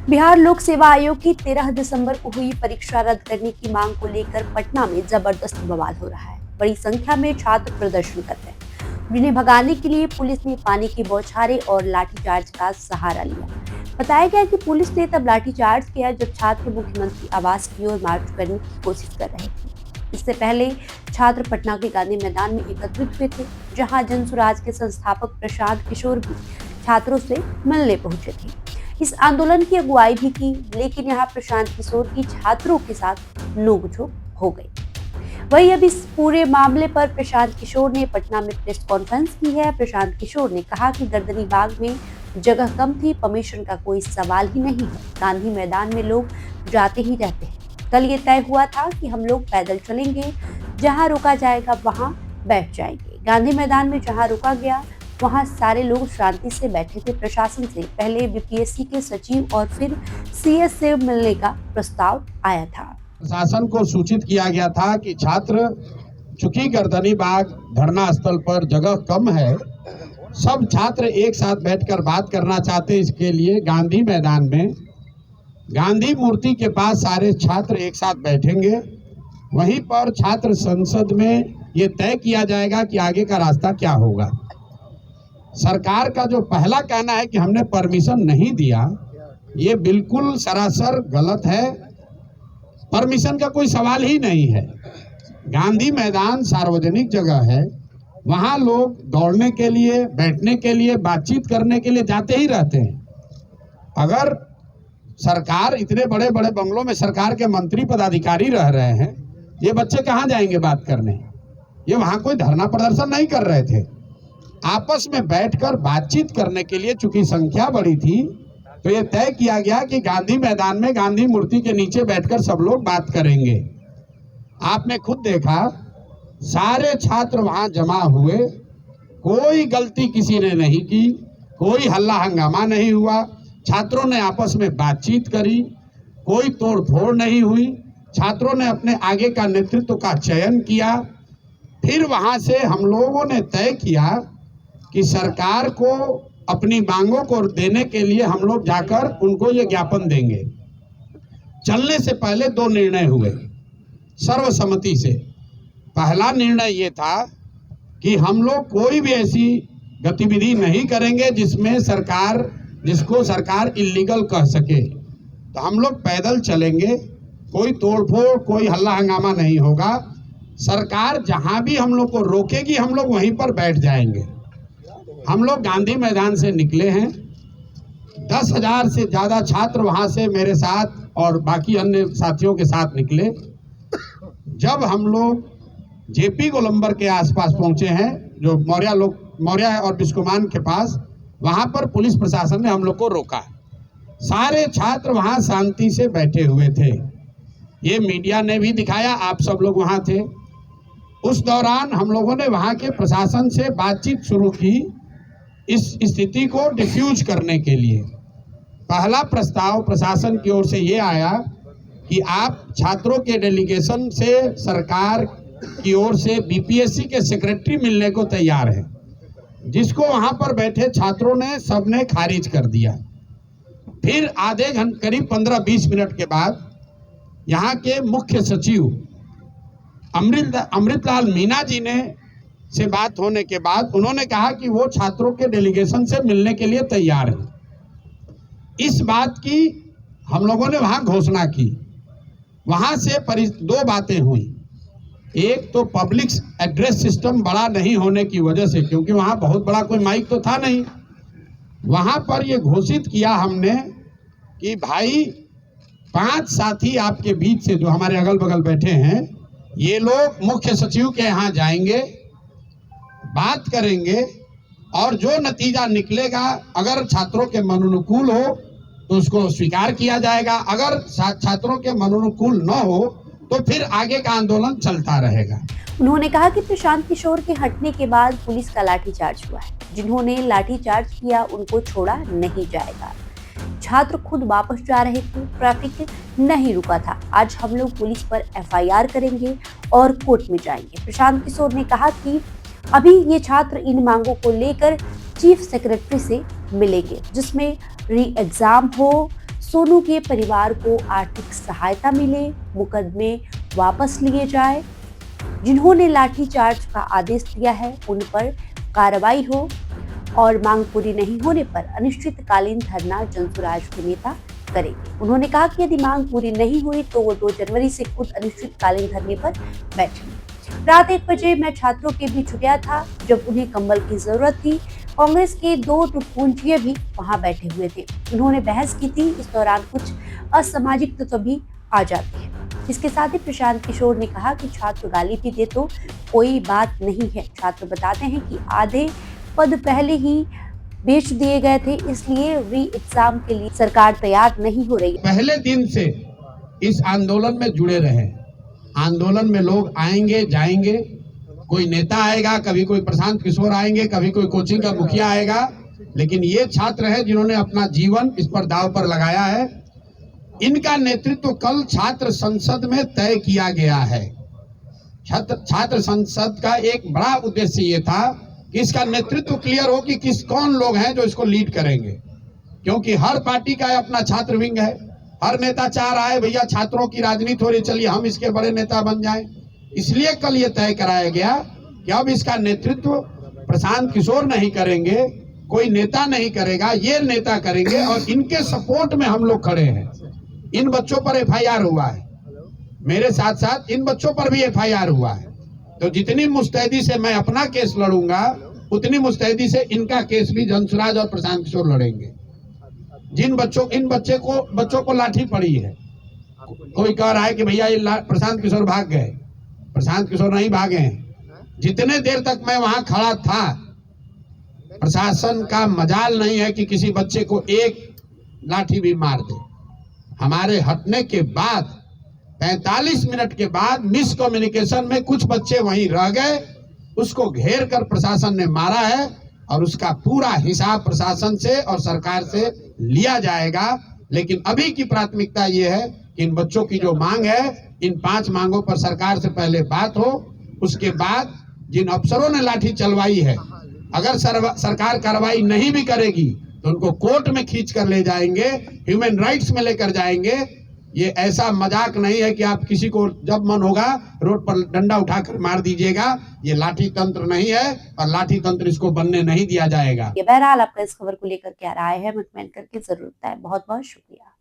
बिहार लोक सेवा आयोग की 13 दिसंबर को हुई परीक्षा रद्द करने की मांग को लेकर पटना में जबरदस्त बवाल हो रहा है। बड़ी संख्या में छात्र प्रदर्शन कर रहे हैं, जिन्हें भगाने के लिए पुलिस ने पानी की बौछारें और लाठीचार्ज का सहारा लिया। बताया गया कि पुलिस ने तब लाठीचार्ज किया जब छात्र मुख्यमंत्री आवास की ओर मार्च करने की कोशिश कर रहे थे। इससे पहले छात्र पटना के गांधी मैदान में एकत्रित हुए थे, जहां जनसुराज के संस्थापक प्रशांत किशोर भी छात्रों से मिलने पहुंचे थे। इस आंदोलन की अगुवाई भी की, लेकिन यहाँ प्रशांत किशोर की छात्रों के साथ नोकझोंक हो गई। वहीं अब इस पूरे मामले पर प्रशांत किशोर ने पटना में प्रेस कॉन्फ्रेंस की है। प्रशांत किशोर ने कहा कि गर्दनी बाग में जगह कम थी, परमिशन का कोई सवाल ही नहीं है। गांधी मैदान में लोग जाते ही रहते हैं। कल ये तय हुआ था कि हम लोग पैदल चलेंगे, जहां रोका जाएगा वहां बैठ जाएंगे। गांधी मैदान में जहां रुका गया वहां सारे लोग शांति से बैठे थे। प्रशासन से पहले बीपीएससी के सचिव और फिर सीएस से मिलने का प्रस्ताव आया था। प्रशासन को सूचित किया गया था कि छात्र, चूंकि गर्दनी बाग धरना स्थल पर जगह कम है, सब छात्र एक साथ बैठकर बात करना चाहते, इसके लिए गांधी मैदान में गांधी मूर्ति के पास सारे छात्र एक साथ बैठेंगे। वहीं पर छात्र संसद में ये तय किया जाएगा कि आगे का रास्ता क्या होगा। सरकार का जो पहला कहना है कि हमने परमिशन नहीं दिया, ये बिल्कुल सरासर गलत है। परमिशन का कोई सवाल ही नहीं है। गांधी मैदान सार्वजनिक जगह है, वहां लोग दौड़ने के लिए, बैठने के लिए, बातचीत करने के लिए जाते ही रहते हैं। अगर सरकार, इतने बड़े बड़े बंगलों में सरकार के मंत्री पदाधिकारी रह रहे हैं, ये बच्चे कहाँ जाएंगे बात करने? ये वहां कोई धरना प्रदर्शन नहीं कर रहे थे। आपस में बैठकर बातचीत करने के लिए चूंकि संख्या बड़ी थी, तो ये तय किया गया कि गांधी मैदान में गांधी मूर्ति के नीचे बैठकर सब लोग बात करेंगे। आपने खुद देखा, सारे छात्र वहां जमा हुए, कोई गलती किसी ने नहीं की, कोई हल्ला हंगामा नहीं हुआ। छात्रों ने आपस में बातचीत करी, कोई तोड़ फोड़ नहीं हुई। छात्रों ने अपने आगे का नेतृत्व का चयन किया। फिर वहां से हम लोगों ने तय किया कि सरकार को अपनी मांगों को देने के लिए हम लोग जाकर उनको ये ज्ञापन देंगे। चलने से पहले दो निर्णय हुए सर्वसम्मति से। पहला निर्णय ये था कि हम लोग कोई भी ऐसी गतिविधि नहीं करेंगे जिसको सरकार इल्लीगल कह सके। तो हम लोग पैदल चलेंगे, कोई तोड़फोड़, कोई हल्ला हंगामा नहीं होगा। सरकार जहां भी हम लोग को रोकेगी, हम लोग वहीं पर बैठ जाएंगे। हम लोग गांधी मैदान से निकले हैं। 10,000 से ज़्यादा छात्र वहां से मेरे साथ और बाकी अन्य साथियों के साथ निकले। जब हम लोग जेपी गोलंबर के आसपास पहुंचे हैं, जो मौर्या और बिस्कुमान के पास, वहां पर पुलिस प्रशासन ने हम लोग को रोका। सारे छात्र वहां शांति से बैठे हुए थे। ये मीडिया ने भी दिखाया, आप सब लोग वहां थे। उस दौरान हम लोगों ने वहां के प्रशासन से बातचीत शुरू की इस स्थिति को डिफ्यूज करने के लिए। पहला प्रस्ताव प्रशासन की ओर से ये आया कि आप छात्रों के डेलीगेशन से सरकार की ओर से बीपीएससी के सेक्रेटरी मिलने को तैयार है, जिसको वहां पर बैठे छात्रों ने सबने खारिज कर दिया। फिर आधे घंटे, करीब 15-20 मिनट के बाद यहाँ के मुख्य सचिव अमृतलाल मीना जी से बात होने के बाद उन्होंने कहा कि वो छात्रों के डेलीगेशन से मिलने के लिए तैयार हैं। इस बात की हम लोगों ने वहां घोषणा की। वहां से दो बातें हुई। एक तो पब्लिक एड्रेस सिस्टम बड़ा नहीं होने की वजह से, क्योंकि वहां बहुत बड़ा कोई माइक तो था नहीं, वहां पर ये घोषित किया हमने कि भाई 5 साथी आपके बीच से जो हमारे अगल बगल बैठे हैं, ये लोग मुख्य सचिव के यहाँ जाएंगे, बात करेंगे और जो नतीजा निकलेगा, अगर छात्रों के मनोनुकूल हो तो उसको स्वीकार किया जाएगा, अगर छात्रों के मनोनुकूल न हो तो फिर आगे का आंदोलन चलता रहेगा। उन्होंने कहा कि प्रशांत किशोर के हटने के बाद पुलिस का लाठीचार्ज हुआ है। जिन्होंने लाठीचार्ज किया उनको छोड़ा नहीं जाएगा। छात्र खुद वापस जा रहे थे, ट्रैफिक नहीं रुका था। आज हम लोग पुलिस पर एफआईआर करेंगे और कोर्ट में जाएंगे। प्रशांत किशोर ने कहा कि अभी ये छात्र इन मांगों को लेकर चीफ सेक्रेटरी से मिलेंगे, जिसमें री एग्जाम हो, सोनू के परिवार को आर्थिक सहायता मिले, मुकदमे वापस लिए जाए, जिन्होंने लाठीचार्ज का आदेश दिया है उन पर कार्रवाई हो और मांग पूरी नहीं होने पर अनिश्चितकालीन धरना जनसुराज के नेता करेंगे। उन्होंने कहा कि यदि मांग पूरी नहीं हुई तो वो 2 जनवरी से खुद अनिश्चितकालीन धरने पर बैठेंगे। रात 1 बजे मैं छात्रों के बीच गया था जब उन्हें कंबल की जरूरत थी। कांग्रेस के 2 टुकपुंजिये भी वहां बैठे हुए थे। उन्होंने बहस की थी। इस दौरान कुछ असामाजिक तत्व भी आ जाते हैं। इसके साथ ही प्रशांत किशोर ने कहा कि छात्र गाली भी दे तो कोई बात नहीं है। छात्र बताते हैं कि आधे पद पहले ही बेच दिए गए थे, इसलिए री एग्जाम के लिए सरकार तैयार नहीं हो रही। पहले दिन से इस आंदोलन में जुड़े रहे। आंदोलन में लोग आएंगे जाएंगे, कोई नेता आएगा, कभी कोई प्रशांत किशोर आएंगे, कभी कोई कोचिंग का मुखिया आएगा, लेकिन ये छात्र है जिन्होंने अपना जीवन इस पर दांव पर लगाया है। इनका नेतृत्व कल छात्र संसद में तय किया गया है। छात्र संसद का एक बड़ा उद्देश्य ये था कि इसका नेतृत्व क्लियर हो कि कौन लोग हैं जो इसको लीड करेंगे, क्योंकि हर पार्टी का अपना छात्र विंग है। हर नेता चाह रहा है भैया छात्रों की राजनीति हो रही, चलिए हम इसके बड़े नेता बन जाएं। इसलिए कल ये तय कराया गया कि अब इसका नेतृत्व प्रशांत किशोर नहीं करेंगे, कोई नेता नहीं करेगा, ये नेता करेंगे और इनके सपोर्ट में हम लोग खड़े हैं। इन बच्चों पर एफआईआर हुआ है, मेरे साथ साथ इन बच्चों पर भी एफआईआर हुआ है। तो जितनी मुस्तैदी से मैं अपना केस लड़ूंगा उतनी मुस्तैदी से इनका केस भी जनसुराज और प्रशांत किशोर लड़ेंगे। इन बच्चों को लाठी पड़ी है। कोई कह रहा है कि भैया ये प्रशांत किशोर भाग गए। प्रशांत किशोर नहीं भागे हैं। जितने देर तक मैं वहां खड़ा था, प्रशासन का मजाल नहीं है कि किसी बच्चे को एक लाठी भी मार दे। हमारे हटने के बाद 45 मिनट के बाद मिस कम्युनिकेशन में कुछ बच्चे वहीं रह गए, उसको घेर कर प्रशासन ने मारा है और उसका पूरा हिसाब प्रशासन से और सरकार से लिया जाएगा। लेकिन अभी की प्राथमिकता ये है कि इन बच्चों की जो मांग है, इन 5 मांगों पर सरकार से पहले बात हो। उसके बाद जिन अफसरों ने लाठी चलवाई है, अगर सरकार कार्रवाई नहीं भी करेगी तो उनको कोर्ट में खींच कर ले जाएंगे, ह्यूमन राइट्स में लेकर जाएंगे। ये ऐसा मजाक नहीं है कि आप किसी को जब मन होगा रोड पर डंडा उठाकर मार दीजिएगा। ये लाठी तंत्र नहीं है और लाठी तंत्र इसको बनने नहीं दिया जाएगा। ये बहरहाल आपका इस खबर को लेकर क्या राय है, हमें कमेंट करके जरूर बताएं। बहुत बहुत शुक्रिया।